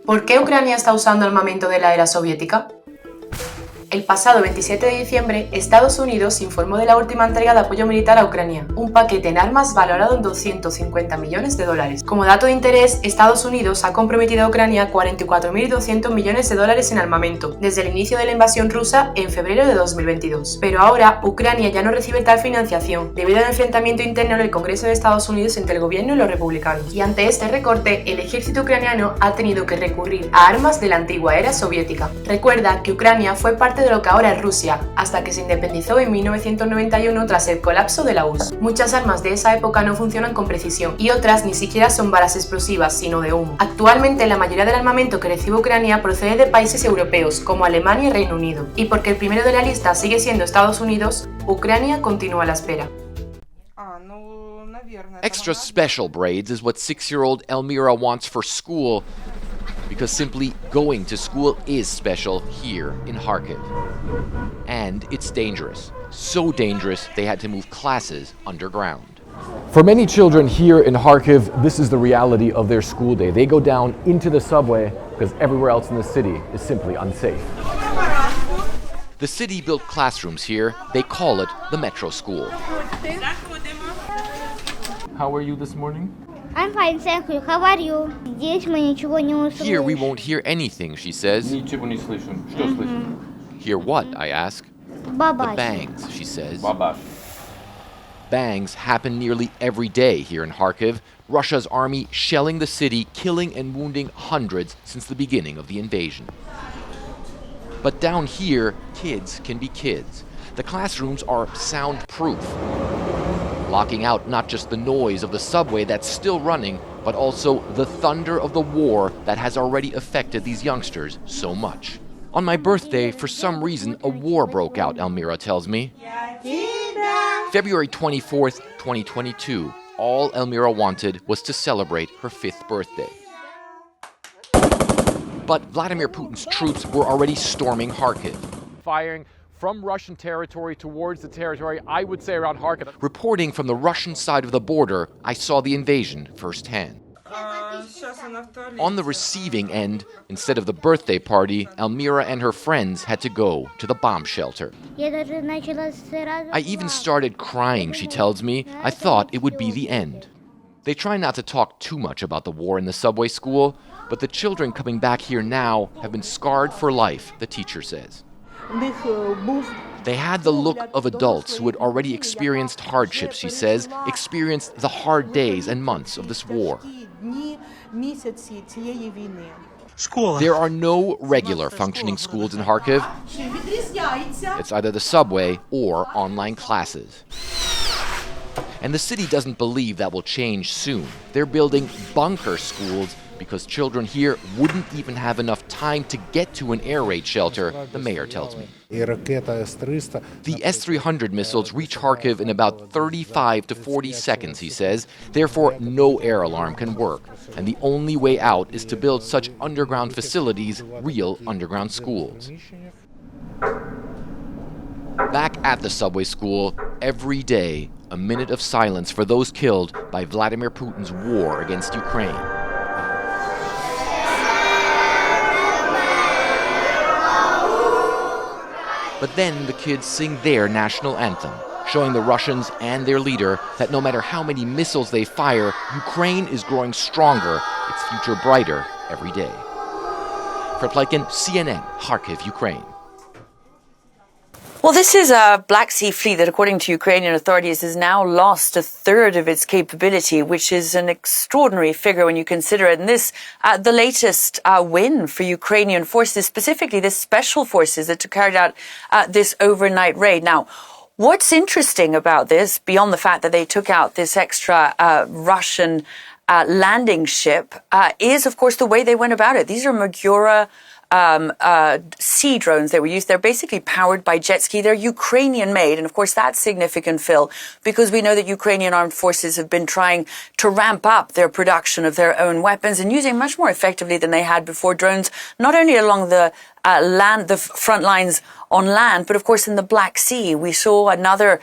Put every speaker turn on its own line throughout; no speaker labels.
¿Por qué Ucrania está usando armamento de la era soviética? El pasado 27 de diciembre, Estados Unidos informó de la última entrega de apoyo militar a Ucrania, un paquete en armas valorado en 250 millones de dólares. Como dato de interés, Estados Unidos ha comprometido a Ucrania 44.200 millones de dólares en armamento, desde el inicio de la invasión rusa en febrero de 2022. Pero ahora, Ucrania ya no recibe tal financiación, debido al enfrentamiento interno en el Congreso de Estados Unidos entre el gobierno y los republicanos. Y ante este recorte, el ejército ucraniano ha tenido que recurrir a armas de la antigua era soviética. Recuerda que Ucrania fue parte de lo que ahora es Rusia, hasta que se independizó en 1991 tras el colapso de la URSS. Muchas armas de esa época no funcionan con precisión y otras ni siquiera son balas explosivas, sino de humo. Actualmente la mayoría del armamento que recibe Ucrania procede de países europeos como Alemania y Reino Unido, y porque el primero de la lista sigue siendo Estados Unidos, Ucrania continúa a la espera.
Extra special braids is what 6-year-old Elmira wants for school, because simply going to school is special here in Kharkiv. And it's dangerous. So dangerous, they had to move classes underground.
For many children here in Kharkiv, this is the reality of their school day. They go down into the subway because everywhere else in the city is simply unsafe.
The city built classrooms here. They call it the Metro School.
How are you this morning?
I'm fine, thank you. How are you? Здесь мы ничего не услышим.
Here we won't hear anything, she says.
Ничего не слышим. Что слышим?
Hear what, I ask. The bangs, she says.
Бабаш.
Bangs happen nearly every day here in Kharkiv. Russia's army shelling the city, killing and wounding hundreds since the beginning of the invasion. But down here, kids can be kids. The classrooms are soundproof, blocking out not just the noise of the subway that's still running, but also the thunder of the war that has already affected these youngsters so much. On my birthday, for some reason, a war broke out, Elmira tells me. February 24th, 2022. All Elmira wanted was to celebrate her 5th birthday. But Vladimir Putin's troops were already storming Kharkiv,
Firing from Russian territory towards the territory, I would say around Kharkiv.
Reporting from the Russian side of the border, I saw the invasion firsthand. On the receiving end, instead of the birthday party, Elmira and her friends had to go to the bomb shelter. I even started crying, she tells me. I thought it would be the end. They try not to talk too much about the war in the subway school, but the children coming back here now have been scarred for life, the teacher says. They had the look of adults who had already experienced hardships, she says, experienced the hard days and months of this war. There are no regular functioning schools in Kharkiv. It's either the subway or online classes. And the city doesn't believe that will change soon. They're building bunker schools because children here wouldn't even have enough time to get to an air raid shelter, the mayor tells me. The S-300 missiles reach Kharkiv in about 35 to 40 seconds, he says. Therefore, no air alarm can work. And the only way out is to build such underground facilities, real underground schools. Back at the subway school, every day, a minute of silence for those killed by Vladimir Putin's war against Ukraine. But then the kids sing their national anthem, showing the Russians and their leader that no matter how many missiles they fire, Ukraine is growing stronger, its future brighter every day. Fred Plykin, CNN, Kharkiv, Ukraine.
Well, this is a Black Sea fleet that, according to Ukrainian authorities, has now lost a third of its capability, which is an extraordinary figure when you consider it. And this, the latest win for Ukrainian forces, specifically the special forces that carried out this overnight raid. Now, what's interesting about this, beyond the fact that they took out this extra Russian landing ship, is, of course, the way they went about it. These are Magura sea drones they were used. They're basically powered by jet ski. They're Ukrainian made. And of course, that's significant, Phil, because we know that Ukrainian armed forces have been trying to ramp up their production of their own weapons and using much more effectively than they had before drones, not only along the the front lines on land. But of course, in the Black Sea, we saw another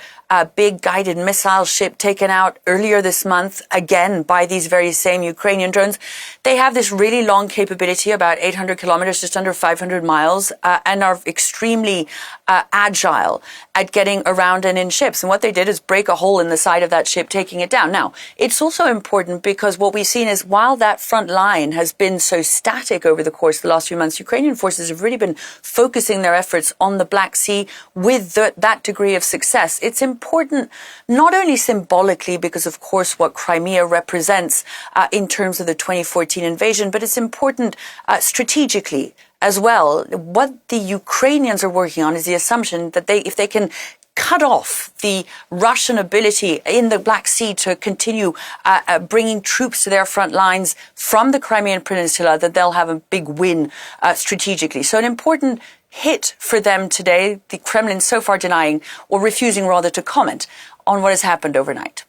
big guided missile ship taken out earlier this month, again by these very same Ukrainian drones. They have this really long capability, about 800 kilometers, just under 500 miles, and are extremely agile at getting around and in ships. And what they did is break a hole in the side of that ship, taking it down. Now, it's also important because what we've seen is while that front line has been so static over the course of the last few months, Ukrainian forces have really been focusing their efforts on the Black Sea with that degree of success. It's important not only symbolically because, of course, what Crimea represents in terms of the 2014 invasion, but it's important strategically as well. What the Ukrainians are working on is the assumption that if they can cut off the Russian ability in the Black Sea to continue bringing troops to their front lines from the Crimean Peninsula, that they'll have a big win strategically. So an important hit for them today, the Kremlin so far denying or refusing rather to comment on what has happened overnight.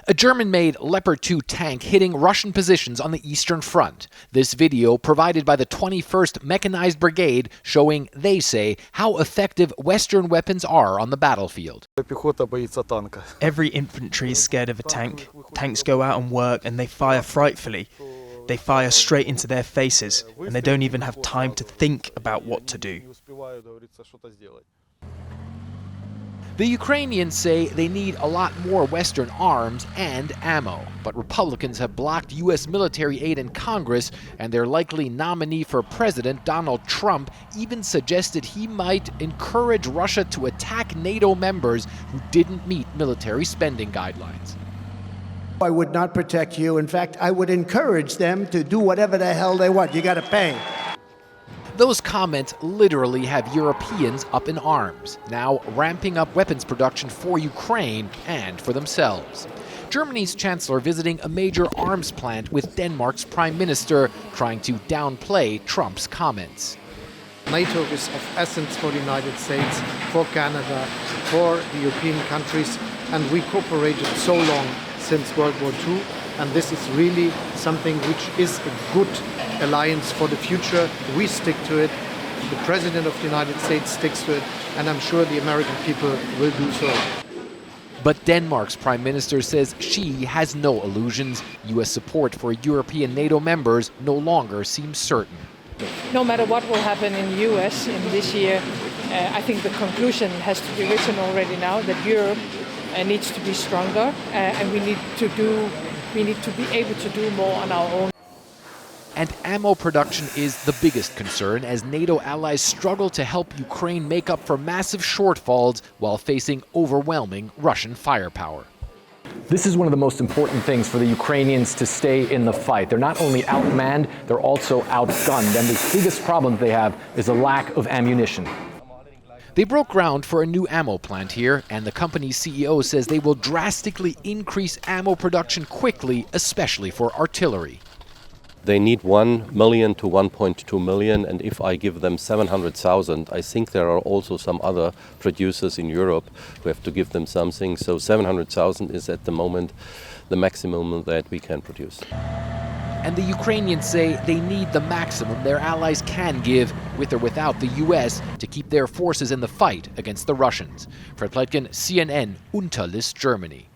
A German-made Leopard 2 tank hitting Russian positions on the Eastern Front. This video provided by the 21st Mechanized Brigade showing, they say, how effective Western weapons are on the battlefield.
Every infantry is scared of a tank. Tanks go out and work and they fire frightfully. They fire straight into their faces and they don't even have time to think about what to do.
The Ukrainians say they need a lot more Western arms and ammo, but Republicans have blocked U.S. military aid in Congress, and their likely nominee for president, Donald Trump, even suggested he might encourage Russia to attack NATO members who didn't meet military spending guidelines.
I would not protect you. In fact, I would encourage them to do whatever the hell they want. You got to pay.
Those comments literally have Europeans up in arms, now ramping up weapons production for Ukraine and for themselves. Germany's chancellor visiting a major arms plant with Denmark's prime minister, trying to downplay Trump's comments.
NATO is of essence for the United States, for Canada, for the European countries, and we cooperated so long since World War II, and this is really something which is a good alliance for the future. We stick to it, the President of the United States sticks to it, and I'm sure the American people will do so.
But Denmark's prime minister says she has no illusions. U.S. support for European NATO members no longer seems certain.
No matter what will happen in the US in this year, I think the conclusion has to be written already now that Europe needs to be stronger, and we need to be able to do more on our own.
And ammo production is the biggest concern as NATO allies struggle to help Ukraine make up for massive shortfalls while facing overwhelming Russian firepower.
This is one of the most important things for the Ukrainians to stay in the fight. They're not only outmanned, they're also outgunned. And the biggest problem they have is a lack of ammunition.
They broke ground for a new ammo plant here, and the company's CEO says they will drastically increase ammo production quickly, especially for artillery.
They need 1 million to 1.2 million, and if I give them 700,000, I think there are also some other producers in Europe who have to give them something. So 700,000 is at the moment the maximum that we can produce.
And the Ukrainians say they need the maximum their allies can give, with or without the U.S., to keep their forces in the fight against the Russians. Fred Pleitgen, CNN, Unterlist, Germany.